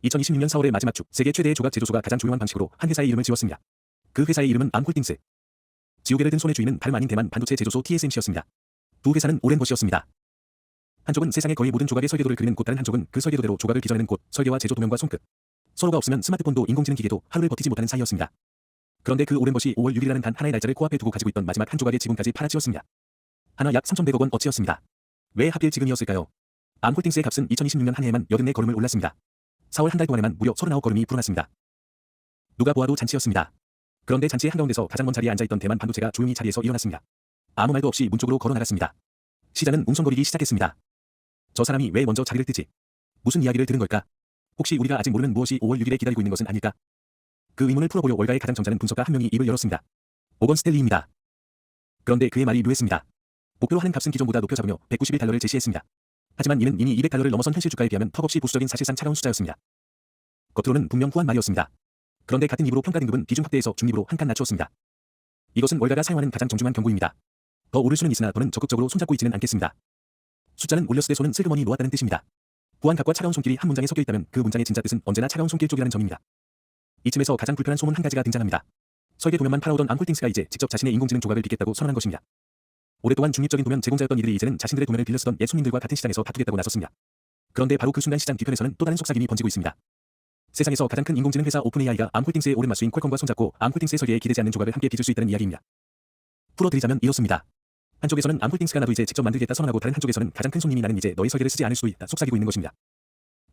2026년 4월의 마지막 주, 세계 최대의 조각 제조소가 가장 조용한 방식으로 한 회사의 이름을 지웠습니다. 그 회사의 이름은 암홀딩스. 지우개를 든 손의 주인은 다름 아닌 대만 반도체 제조소 TSMC였습니다. 두 회사는 오랜 것이었습니다. 한쪽은 세상의 거의 모든 조각의 설계도를 그리는 곳, 다른 한쪽은 그 설계도대로 조각을 빚어내는 곳, 설계와 제조 도면과 손끝. 서로가 없으면 스마트폰도 인공지능 기계도 하루를 버티지 못하는 사이였습니다. 그런데 그 오랜 것이 5월 6일이라는 단 하나의 날짜를 코앞에 두고 가지고 있던 마지막 한 조각의 지분까지 팔아치웠습니다. 하나 약 3,100억 원 어치였습니다. 왜 하필 지금이었을까요? 암홀딩스의 값은 2026년 한 해에만 84걸음을 올랐습니다. 4월 한 달 동안에만 무려 39걸음이 불어났습니다. 누가 보아도 잔치였습니다. 그런데 잔치의 한가운데서 가장 먼 자리에 앉아있던 대만 반도체가 조용히 자리에서 일어났습니다. 아무 말도 없이 문 쪽으로 걸어나갔습니다. 시장은 웅성거리기 시작했습니다. 저 사람이 왜 먼저 자리를 뜨지? 무슨 이야기를 들은 걸까? 혹시 우리가 아직 모르는 무엇이 5월 6일에 기다리고 있는 것은 아닐까? 그 의문을 풀어보려 월가의 가장 점잖은 분석가 한 명이 입을 열었습니다. 오건 스텔리입니다. 그런데 그의 말이 묘했습니다. 목표로 하는 값은 기존보다 높여 잡으며 191달러를 제시했습니다. 하지만 이는 이미 200달러를 넘어선 현실 주가에 비하면 턱없이 보수적인 사실상 차가운 숫자였습니다. 겉으로는 분명 후한 말이었습니다. 그런데 같은 입으로 평가 등급은 비중 확대해서 중립으로 한 칸 낮추었습니다. 이것은 월가가 사용하는 가장 정중한 경고입니다. 더 오를 수는 있으나 더는 적극적으로 손잡고 있지는 않겠습니다. 숫자는 올렸을 때 손은 슬그머니 놓았다는 뜻입니다. 후한 값과 차가운 손길이 한 문장에 섞여 있다면 그 문장의 진짜 뜻은 언제나 차가운 손길 쪽이라는 점입니다. 이쯤에서 가장 불편한 소문 한 가지가 등장합니다. 설계 도면만 팔아오던 암홀딩스가 이제 직접 자신의 인공지능 조각을 빚겠다고 선언한 것입니다. 오랫동안 중립적인 도면 제공자였던 이들이 이제는 자신들의 도면을 빌려 쓰던 옛 손님들과 같은 시장에서 다투겠다고 나섰습니다. 그런데 바로 그 순간 시장 뒤편에서는 또 다른 속삭임이 번지고 있습니다. 세상에서 가장 큰 인공지능 회사 오픈AI가 암홀딩스의 오랜 맞수인 퀄컴과 손잡고 암홀딩스의 설계에 기대지 않는 조각을 함께 빚을 수 있다는 이야기입니다. 풀어드리자면 이렇습니다. 한쪽에서는 암홀딩스가 나도 이제 직접 만들겠다 선언하고 다른 한쪽에서는 가장 큰 손님이 나는 이제 너의 설계를 쓰지 않을 수도 있다 속삭이고 있는 것입니다.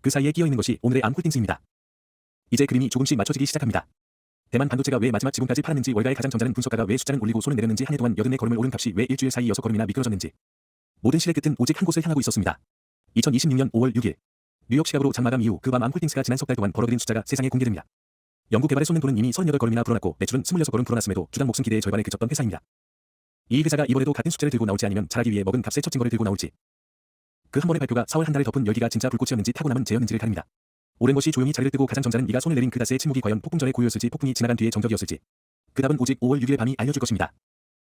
그 사이에 끼어있는 것이 오늘의 암홀딩스입니다. 이제 그림이 조금씩 맞춰지기 시작합니다. 대만 반도체가 왜 마지막 지분까지 팔았는지, 월가의 가장 점잖은 분석가가 왜 숫자는 올리고 손을 내렸는지, 한 해 동안 84걸음을 오른 값이 왜 일주일 사이 6걸음이나 미끄러졌는지. 모든 실의 끝은 오직 한 곳을 향하고 있었습니다. 2026년 5월 6일 뉴욕 시카고로 장마감 이후 그 밤 암홀딩스가 지난 석 달 동안 벌어들인 숫자가 세상에 공개됩니다. 연구 개발에 쏟는 돈은 이미 38걸음이나 불어났고 매출은 26걸음 불어났음에도 주당 목숨 기대의 절반에 그쳤던 회사입니다. 이 회사가 이번에도 같은 숫자를 들고 나올지, 아니면 잘하기 위해 먹은 값에 첫 증거를 들고 나올지. 그 한 번의 발표가 4월 한 달을 덮은 열기가 진짜 불꽃이었는지 타고 남은 재였는지를 가립니다. 오랜 것이 조용히 자리를 뜨고 가장 점잖은 이가 손을 내린 그 닷새의 침묵이 과연 폭풍 전의 고요였을지, 폭풍이 지나간 뒤의 정적이었을지. 그 답은 오직 5월 6일 밤이 알려줄 것입니다.